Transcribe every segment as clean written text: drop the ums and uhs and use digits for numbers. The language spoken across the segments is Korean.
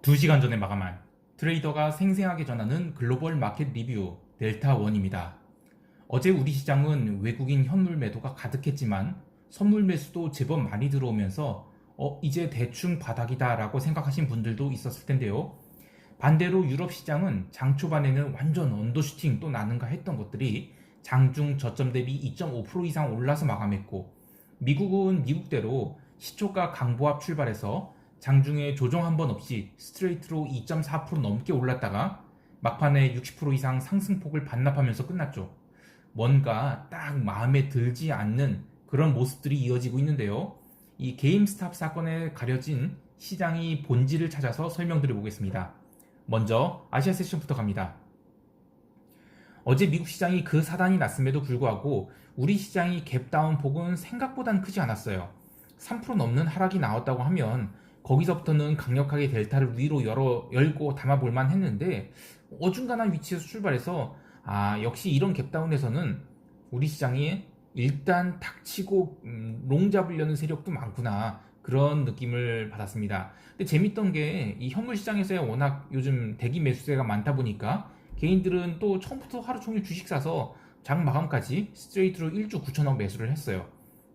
2시간 전에 마감한 트레이더가 생생하게 전하는 글로벌 마켓 리뷰 델타1입니다. 어제 우리 시장은 외국인 현물 매도가 가득했지만 선물 매수도 제법 많이 들어오면서 이제 대충 바닥이다 라고 생각하신 분들도 있었을 텐데요. 반대로 유럽 시장은 장 초반에는 완전 언더슈팅 또 나는가 했던 것들이 장중 저점 대비 2.5% 이상 올라서 마감했고, 미국은 미국대로 시초가 강보합 출발해서 장중에 조정 한 번 없이 스트레이트로 2.4% 넘게 올랐다가 막판에 60% 이상 상승폭을 반납하면서 끝났죠. 뭔가 딱 마음에 들지 않는 그런 모습들이 이어지고 있는데요. 이 게임스탑 사건에 가려진 시장이 본질을 찾아서 설명드려 보겠습니다. 먼저 아시아 세션부터 갑니다. 어제 미국 시장이 그 사단이 났음에도 불구하고 우리 시장이 갭다운 폭은 생각보단 크지 않았어요. 3% 넘는 하락이 나왔다고 하면 거기서부터는 강력하게 델타를 위로 열고 담아볼만 했는데, 어중간한 위치에서 출발해서 역시 이런 갭다운에서는 우리 시장이 일단 닥치고 롱 잡으려는 세력도 많구나, 그런 느낌을 받았습니다. 근데 재밌던 게 이 현물 시장에서야 워낙 요즘 대기 매수세가 많다 보니까 개인들은 또 처음부터 하루 종일 주식 사서 장 마감까지 스트레이트로 1주 9천억 매수를 했어요.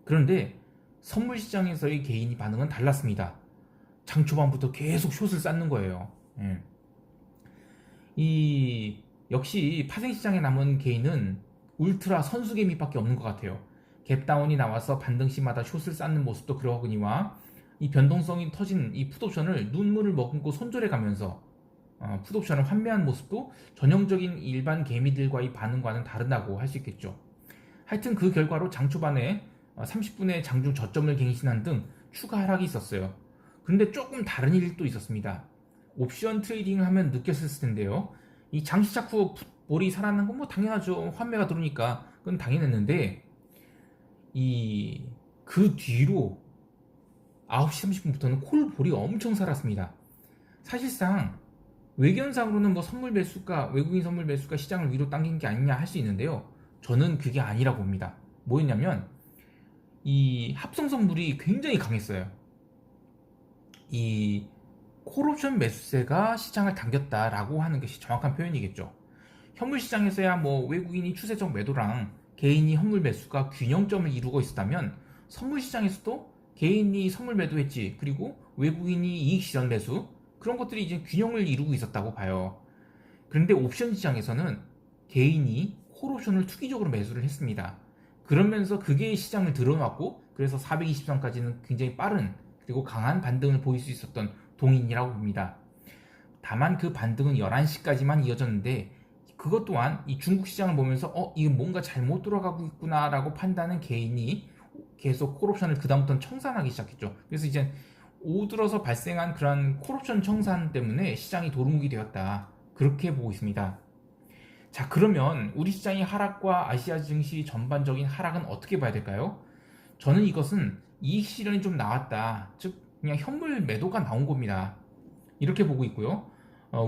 그런데 선물 시장에서의 개인이 반응은 달랐습니다. 장 초반부터 계속 숏을 쌓는 거예요. 역시 파생시장에 남은 개인은 울트라 선수개미밖에 없는 것 같아요. 갭다운이 나와서 반등시마다 숏을 쌓는 모습도 그러거니와 이 변동성이 터진 이 풋옵션을 눈물을 머금고 손절해 가면서 풋옵션을 환매한 모습도 전형적인 일반 개미들과의 반응과는 다르다고 할 수 있겠죠. 하여튼 그 결과로 장 초반에 30분의 장중 저점을 갱신한 등 추가 하락이 있었어요. 그런데 조금 다른 일도 있었습니다. 옵션 트레이딩을 하면 느꼈을 텐데요. 이 장 시작 후 풋볼이 살아나는 건 뭐 당연하죠. 환매가 들어오니까 그건 당연했는데, 그 뒤로 9시 30분부터는 콜볼이 엄청 살았습니다. 사실상 외견상으로는 뭐 선물 매수가, 외국인 선물 매수가 시장을 위로 당긴 게 아니냐 할 수 있는데요. 저는 그게 아니라고 봅니다. 뭐였냐면 이 합성선물이 굉장히 강했어요. 이 콜옵션 매수세가 시장을 당겼다라고 하는 것이 정확한 표현이겠죠. 현물 시장에서야 뭐 외국인이 추세적 매도랑 개인이 현물 매수가 균형점을 이루고 있었다면, 선물 시장에서도 개인이 선물 매도했지, 그리고 외국인이 이익 실현 매수, 그런 것들이 이제 균형을 이루고 있었다고 봐요. 그런데 옵션 시장에서는 개인이 콜옵션을 투기적으로 매수를 했습니다. 그러면서 그게 시장을 드러났고, 그래서 423까지는 굉장히 빠른 그리고 강한 반등을 보일 수 있었던 동인이라고 봅니다. 다만 그 반등은 11시까지만 이어졌는데, 그것 또한 이 중국 시장을 보면서 이거 뭔가 잘못 돌아가고 있구나 라고 판단한 개인이 계속 콜옵션을 그다음부터는 청산하기 시작했죠. 그래서 이제 오들어서 발생한 그런 콜옵션 청산 때문에 시장이 도루묵이 되었다, 그렇게 보고 있습니다. 자, 그러면 우리 시장의 하락과 아시아 증시 전반적인 하락은 어떻게 봐야 될까요? 저는 이것은 이익 실현이 좀 나왔다, 즉 그냥 현물 매도가 나온 겁니다. 이렇게 보고 있고요.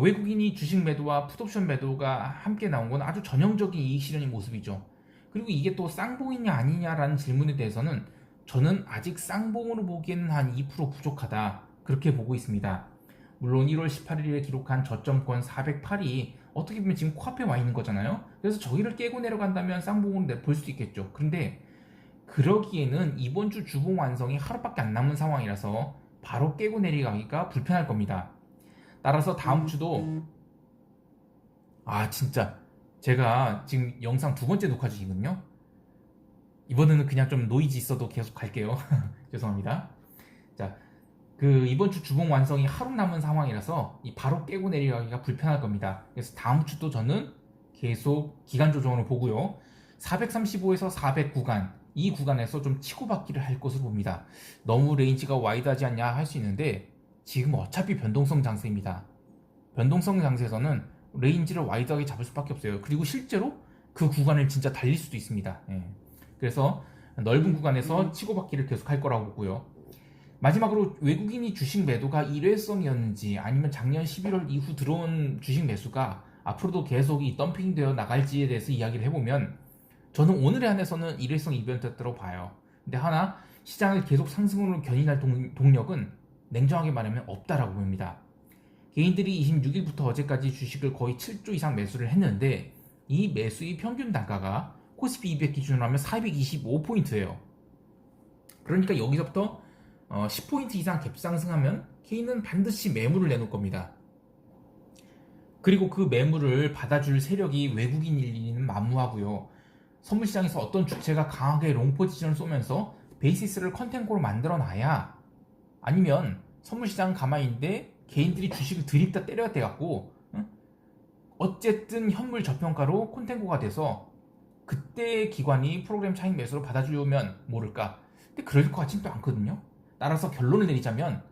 외국인이 주식 매도와 풋옵션 매도가 함께 나온 건 아주 전형적인 이익 실현의 모습이죠. 그리고 이게 또 쌍봉이냐 아니냐라는 질문에 대해서는 저는 아직 쌍봉으로 보기에는 한 2% 부족하다, 그렇게 보고 있습니다. 물론 1월 18일에 기록한 저점권 408이 어떻게 보면 지금 코앞에 와 있는 거잖아요. 그래서 저기를 깨고 내려간다면 쌍봉으로 볼 수도 있겠죠. 그런데 그러기에는 이번 주 주봉 완성이 하루밖에 안 남은 상황이라서 바로 깨고 내려가기가 불편할 겁니다. 따라서 다음 주도 진짜 제가 지금 영상 2번째 녹화 중이거든요. 이번에는 그냥 좀 노이즈 있어도 계속 갈게요. 죄송합니다. 자, 이번 주 주봉 완성이 하루 남은 상황이라서 바로 깨고 내려가기가 불편할 겁니다. 그래서 다음 주도 저는 계속 기간 조정으로 보고요. 435에서 400 구간, 이 구간에서 좀 치고받기를 할 것으로 봅니다. 너무 레인지가 와이드하지 않냐 할 수 있는데, 지금 어차피 변동성 장세입니다. 변동성 장세에서는 레인지를 와이드하게 잡을 수밖에 없어요. 그리고 실제로 그 구간을 진짜 달릴 수도 있습니다. 그래서 넓은 구간에서 치고받기를 계속 할 거라고 보고요. 마지막으로 외국인이 주식 매도가 일회성이었는지, 아니면 작년 11월 이후 들어온 주식 매수가 앞으로도 계속 이 덤핑되어 나갈지에 대해서 이야기를 해보면, 저는 오늘에 한해서는 일회성 이벤트였다고 봐요. 근데 하나 시장을 계속 상승으로 견인할 동력은 냉정하게 말하면 없다라고 봅니다. 개인들이 26일부터 어제까지 주식을 거의 7조 이상 매수를 했는데 이 매수의 평균 단가가 코스피 200 기준으로 하면 425포인트예요. 그러니까 여기서부터 10포인트 이상 갭상승하면 개인은 반드시 매물을 내놓을 겁니다. 그리고 그 매물을 받아줄 세력이 외국인일 리는 만무하고요. 선물시장에서 어떤 주체가 강하게 롱포지션을 쏘면서 베이시스를 컨텐고로 만들어 놔야, 아니면 선물시장 가만히 있는데 개인들이 주식을 드립다 때려야 돼갖고 어쨌든 현물 저평가로 콘텐고가 돼서 그때 기관이 프로그램 차익 매수로 받아주면 모를까. 근데 그럴 것 같진 또 않거든요. 따라서 결론을 내리자면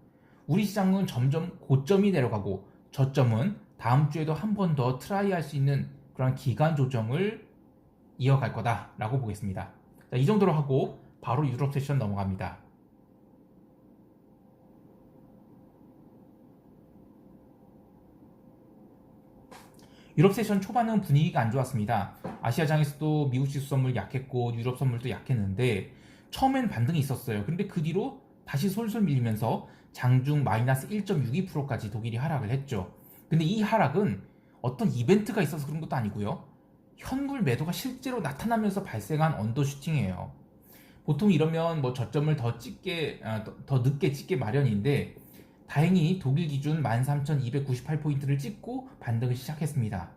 우리 시장은 점점 고점이 내려가고 저점은 다음 주에도 한 번 더 트라이 할 수 있는 그런 기간 조정을 이어갈 거다라고 보겠습니다. 자, 이 정도로 하고 바로 유럽 세션 넘어갑니다. 유럽 세션 초반은 분위기가 안 좋았습니다. 아시아장에서도 미국 지수 선물 약했고 유럽 선물도 약했는데 처음엔 반등이 있었어요. 근데 그 뒤로 다시 솔솔 밀리면서 장중 마이너스 1.62%까지 독일이 하락을 했죠. 근데 이 하락은 어떤 이벤트가 있어서 그런 것도 아니고요. 현물 매도가 실제로 나타나면서 발생한 언더슈팅이에요. 보통 이러면 뭐 저점을 더 늦게 찍게 마련인데 다행히 독일 기준 13,298포인트를 찍고 반등을 시작했습니다.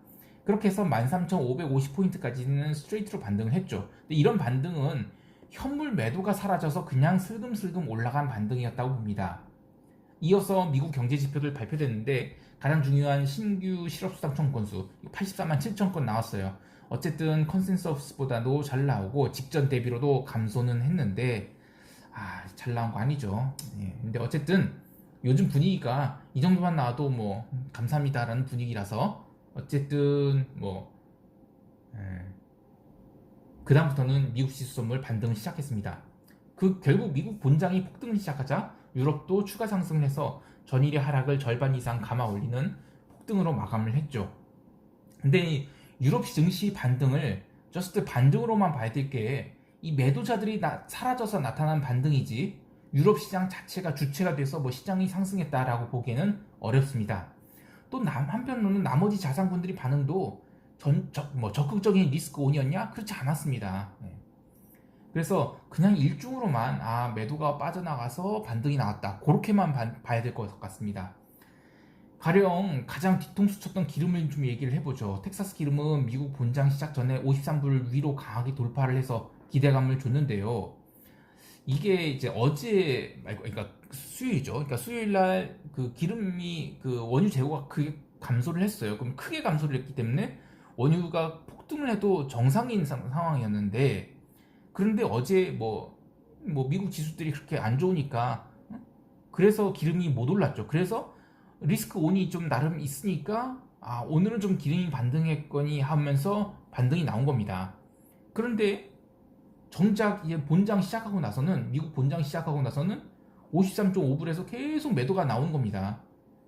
그렇게 해서 13,550포인트까지는 스트레이트로 반등을 했죠. 근데 이런 반등은 현물 매도가 사라져서 그냥 슬금슬금 올라간 반등이었다고 봅니다. 이어서 미국 경제 지표들 발표됐는데 가장 중요한 신규 실업수당 건수 84만 7천 건 나왔어요. 어쨌든 컨센서스보다도 잘 나오고 직전 대비로도 감소는 했는데 잘 나온 거 아니죠. 근데 어쨌든 요즘 분위기가 이 정도만 나와도 뭐 감사합니다라는 분위기라서 어쨌든 그다음부터는 미국 지수 선물 반등을 시작했습니다. 결국 미국 본장이 폭등을 시작하자 유럽도 추가 상승해서 전일의 하락을 절반 이상 감아 올리는 폭등으로 마감을 했죠. 근데 유럽 증시 반등을 저스트 반등으로만 봐야 될 게 이 매도자들이 사라져서 나타난 반등이지 유럽 시장 자체가 주체가 돼서 뭐 시장이 상승했다라고 보기에는 어렵습니다. 또 한편으로는 나머지 자산군들이 반응도 적극적인 리스크 온이었냐? 그렇지 않았습니다. 그래서 그냥 일중으로만 매도가 빠져나가서 반등이 나왔다, 그렇게만 봐야 될 것 같습니다. 가령 가장 뒤통수 쳤던 기름을 좀 얘기를 해보죠. 텍사스 기름은 미국 본장 시작 전에 53불 위로 강하게 돌파를 해서 기대감을 줬는데요. 이게 이제 어제 그러니까 수요일이죠. 그러니까 수요일날 그 기름이 그 원유 재고가 크게 감소를 했어요. 그럼 크게 감소를 했기 때문에 원유가 폭등을 해도 정상인 상황이었는데, 그런데 어제 뭐 미국 지수들이 그렇게 안 좋으니까 그래서 기름이 못 올랐죠. 그래서 리스크 온이 좀 나름 있으니까 오늘은 좀 기름이 반등했거니 하면서 반등이 나온 겁니다. 그런데 정작 이제 미국 본장 시작하고 나서는 53.5불에서 계속 매도가 나오는 겁니다.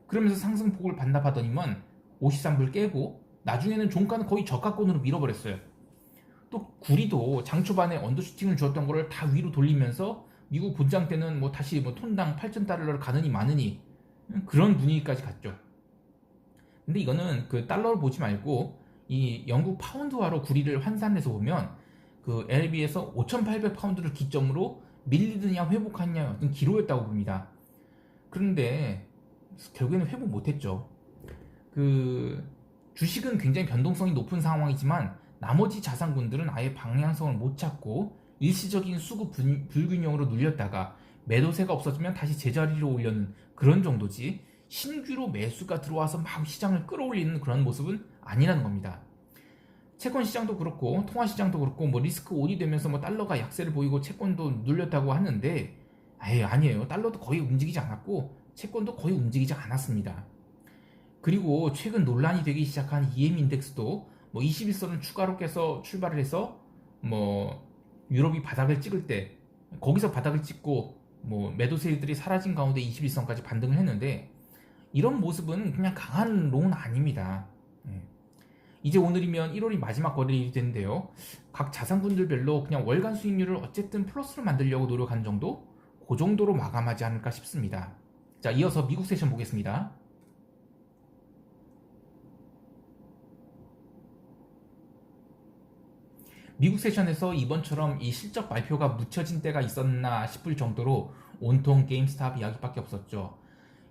그러면서 상승폭을 반납하더니만 53불 깨고 나중에는 종가는 거의 저가권으로 밀어버렸어요. 또 구리도 장 초반에 언더슈팅을 주었던 거를 다 위로 돌리면서 미국 본장 때는 다시 톤당 8,000달러를 가느니 마느니 그런 분위기까지 갔죠. 근데 이거는 그 달러를 보지 말고 이 영국 파운드화로 구리를 환산해서 보면 그 LB에서 5,800파운드를 기점으로 밀리느냐 회복하느냐 어떤 기로였다고 봅니다. 그런데 결국에는 회복 못했죠. 그 주식은 굉장히 변동성이 높은 상황이지만 나머지 자산군들은 아예 방향성을 못 찾고 일시적인 수급 불균형으로 눌렸다가 매도세가 없어지면 다시 제자리로 오려는 그런 정도지, 신규로 매수가 들어와서 막 시장을 끌어올리는 그런 모습은 아니라는 겁니다. 채권 시장도 그렇고 통화 시장도 그렇고 리스크 온이 되면서 달러가 약세를 보이고 채권도 눌렸다고 하는데 아니에요. 달러도 거의 움직이지 않았고 채권도 거의 움직이지 않았습니다. 그리고 최근 논란이 되기 시작한 EM 인덱스도 21선을 추가로 깨서 출발을 해서 유럽이 바닥을 찍을 때 거기서 바닥을 찍고 매도세들이 사라진 가운데 21선까지 반등을 했는데, 이런 모습은 그냥 강한 롱은 아닙니다. 이제 오늘이면 1월이 마지막 거래일이 되는데요. 각 자산군들별로 그냥 월간 수익률을 어쨌든 플러스로 만들려고 노력하는 정도? 그 정도로 마감하지 않을까 싶습니다. 자, 이어서 미국 세션 보겠습니다. 미국 세션에서 이번처럼 이 실적 발표가 묻혀진 때가 있었나 싶을 정도로 온통 게임스탑 이야기밖에 없었죠.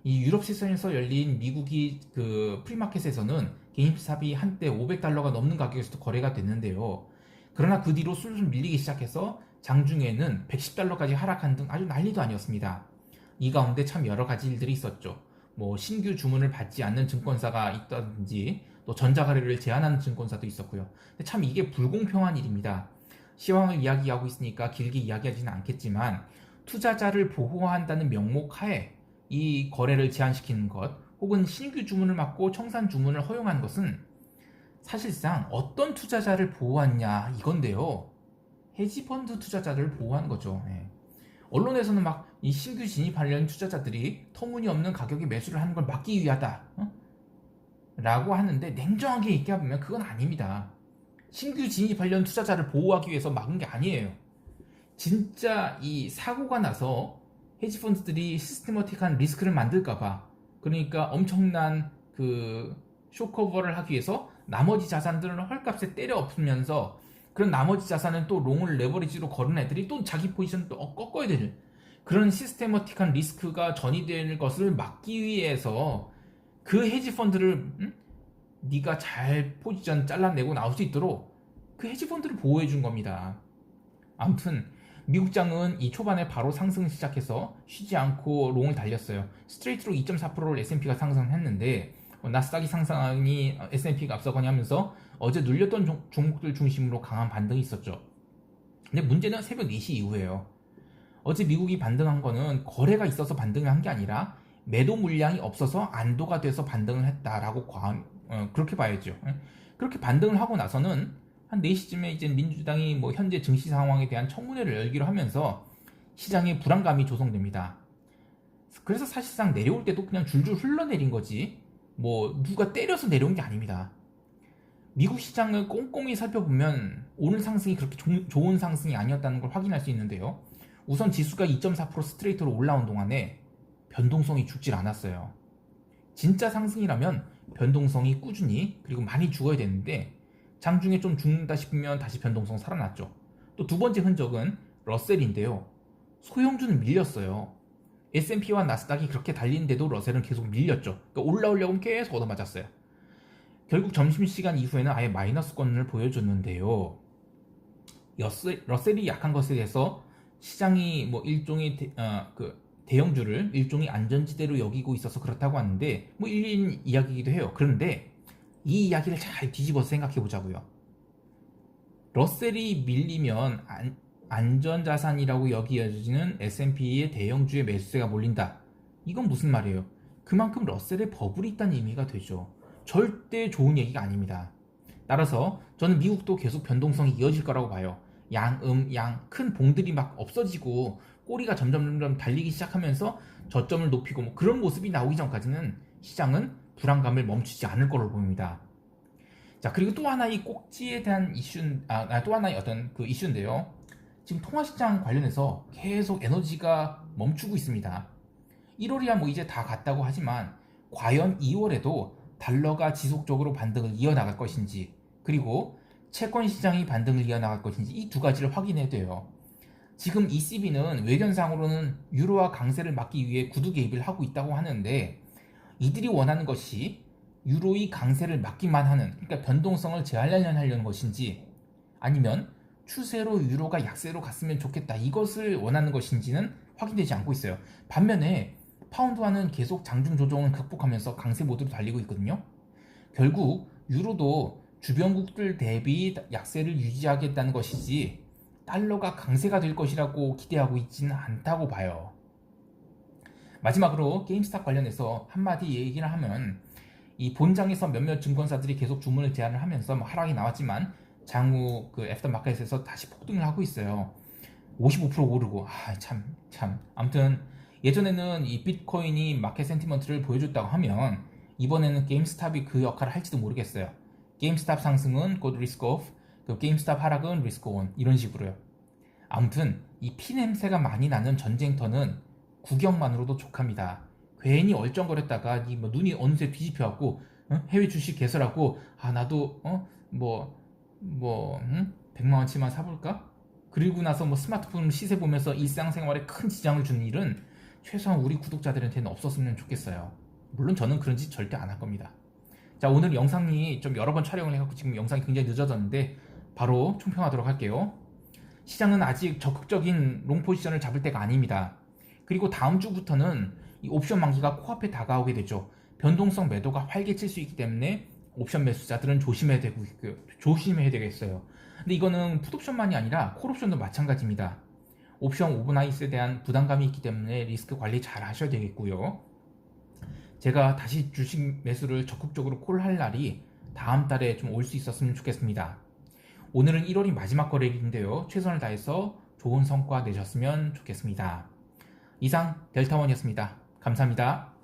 이 유럽 세션에서 열린 미국이 그 프리마켓에서는 게임스탑이 한때 $500가 넘는 가격에서도 거래가 됐는데요. 그러나 그 뒤로 술술 밀리기 시작해서 장중에는 $110까지 하락한 등 아주 난리도 아니었습니다. 이 가운데 참 여러 가지 일들이 있었죠. 뭐 신규 주문을 받지 않는 증권사가 있다든지 또 전자거래를 제한하는 증권사도 있었고요. 근데 참 이게 불공평한 일입니다. 시황을 이야기하고 있으니까 길게 이야기하지는 않겠지만 투자자를 보호한다는 명목 하에 이 거래를 제한시키는 것 혹은 신규 주문을 막고 청산 주문을 허용한 것은 사실상 어떤 투자자를 보호하냐 이건데요. 헤지펀드 투자자를 보호한 거죠. 예. 언론에서는 막 이 신규 진입하려는 투자자들이 터무니없는 가격에 매수를 하는 걸 막기 위하다 라고 하는데 냉정하게 얘기해보면 그건 아닙니다. 신규 진입하려는 투자자를 보호하기 위해서 막은 게 아니에요. 진짜 이 사고가 나서 헤지펀드들이 시스테머틱한 리스크를 만들까봐, 그러니까 엄청난 그 쇼커버를 하기 위해서 나머지 자산들을 헐값에 때려 엎으면서 그런 나머지 자산은 또 롱을 레버리지로 거는 애들이 또 자기 포지션 또 꺾어야 되는 그런 시스테머틱한 리스크가 전이될 것을 막기 위해서 그 헤지펀드를 네가 잘 포지션 잘라내고 나올 수 있도록 그 헤지펀드를 보호해 준 겁니다. 아무튼 미국장은 이 초반에 바로 상승을 시작해서 쉬지 않고 롱을 달렸어요. 스트레이트로 2.4%를 S&P가 상승했는데 나스닥이 상승하니 S&P가 앞서거니 하면서 어제 눌렸던 종목들 중심으로 강한 반등이 있었죠. 근데 문제는 새벽 4시 이후에요. 어제 미국이 반등한 거는 거래가 있어서 반등을 한 게 아니라 매도 물량이 없어서 안도가 돼서 반등을 했다라고 그렇게 봐야죠. 그렇게 반등을 하고 나서는 한 4시쯤에 이제 민주당이 뭐 현재 증시 상황에 대한 청문회를 열기로 하면서 시장에 불안감이 조성됩니다. 그래서 사실상 내려올 때도 그냥 줄줄 흘러내린 거지 뭐 누가 때려서 내려온 게 아닙니다. 미국 시장을 꼼꼼히 살펴보면 오늘 상승이 그렇게 좋은 상승이 아니었다는 걸 확인할 수 있는데요. 우선 지수가 2.4% 스트레이트로 올라온 동안에 변동성이 죽질 않았어요. 진짜 상승이라면 변동성이 꾸준히 그리고 많이 죽어야 되는데 장중에 좀 죽는다 싶으면 다시 변동성 살아났죠. 또 두 번째 흔적은 러셀인데요. 소형주는 밀렸어요. S&P와 나스닥이 그렇게 달리는데도 러셀은 계속 밀렸죠. 그러니까 올라오려고 계속 얻어맞았어요. 결국 점심시간 이후에는 아예 마이너스권을 보여줬는데요. 러셀이 약한 것에 대해서 시장이 뭐 일종의 대형주를 일종의 안전지대로 여기고 있어서 그렇다고 하는데 뭐 일리는 이야기이기도 해요. 그런데 이 이야기를 잘 뒤집어서 생각해 보자고요. 러셀이 밀리면 안전자산이라고 여기어지는 S&P의 대형주의 매수세가 몰린다. 이건 무슨 말이에요? 그만큼 러셀에 버블이 있다는 의미가 되죠. 절대 좋은 얘기가 아닙니다. 따라서 저는 미국도 계속 변동성이 이어질 거라고 봐요. 양 큰 봉들이 막 없어지고 꼬리가 점점 달리기 시작하면서 저점을 높이고 뭐 그런 모습이 나오기 전까지는 시장은 불안감을 멈추지 않을 거로 보입니다. 자, 그리고 또 하나의 꼭지에 대한 또 하나의 어떤 그 이슈인데요. 지금 통화시장 관련해서 계속 에너지가 멈추고 있습니다. 1월이야 뭐 이제 다 갔다고 하지만 과연 2월에도 달러가 지속적으로 반등을 이어나갈 것인지 그리고 채권 시장이 반등을 이어나갈 것인지 이 두 가지를 확인해야 돼요. 지금 ECB는 외견상으로는 유로화 강세를 막기 위해 구두 개입을 하고 있다고 하는데 이들이 원하는 것이 유로의 강세를 막기만 하는 그러니까 변동성을 제한하려는 것인지 아니면 추세로 유로가 약세로 갔으면 좋겠다 이것을 원하는 것인지는 확인되지 않고 있어요. 반면에 파운드화는 계속 장중 조정을 극복하면서 강세 모드로 달리고 있거든요. 결국 유로도 주변국들 대비 약세를 유지하겠다는 것이지 달러가 강세가 될 것이라고 기대하고 있지는 않다고 봐요. 마지막으로 게임스탑 관련해서 한마디 얘기를 하면 이 본장에서 몇몇 증권사들이 계속 주문을 제한을 하면서 뭐 하락이 나왔지만 장후 그 애프터 마켓에서 다시 폭등을 하고 있어요. 55% 오르고 아무튼 예전에는 이 비트코인이 마켓 센티먼트를 보여줬다고 하면 이번에는 게임스탑이 그 역할을 할지도 모르겠어요. 게임스탑 상승은 곧 리스크 오프, 그 게임스탑 하락은 리스크 온 이런 식으로요. 아무튼 이 피냄새가 많이 나는 전쟁터는 구경만으로도 족합니다. 괜히 얼쩡거렸다가 뭐 눈이 어느새 뒤집혀갖고 해외 주식 개설하고 나도 100만 원치만 사볼까? 그리고 나서 뭐 스마트폰 시세 보면서 일상생활에 큰 지장을 주는 일은 최소한 우리 구독자들한테는 없었으면 좋겠어요. 물론 저는 그런 짓 절대 안 할 겁니다. 자, 오늘 영상이 좀 여러 번 촬영을 해갖고 지금 영상이 굉장히 늦어졌는데 바로 총평하도록 할게요. 시장은 아직 적극적인 롱 포지션을 잡을 때가 아닙니다. 그리고 다음 주부터는 이 옵션 만기가 코앞에 다가오게 되죠. 변동성 매도가 활개칠 수 있기 때문에 옵션 매수자들은 조심해야 되겠어요. 근데 이거는 풋옵션만이 아니라 콜옵션도 마찬가지입니다. 옵션 오버나잇에 대한 부담감이 있기 때문에 리스크 관리 잘 하셔야 되겠고요. 제가 다시 주식 매수를 적극적으로 콜할 날이 다음 달에 좀 올 수 있었으면 좋겠습니다. 오늘은 1월이 마지막 거래일인데요. 최선을 다해서 좋은 성과 내셨으면 좋겠습니다. 이상 델타원이었습니다. 감사합니다.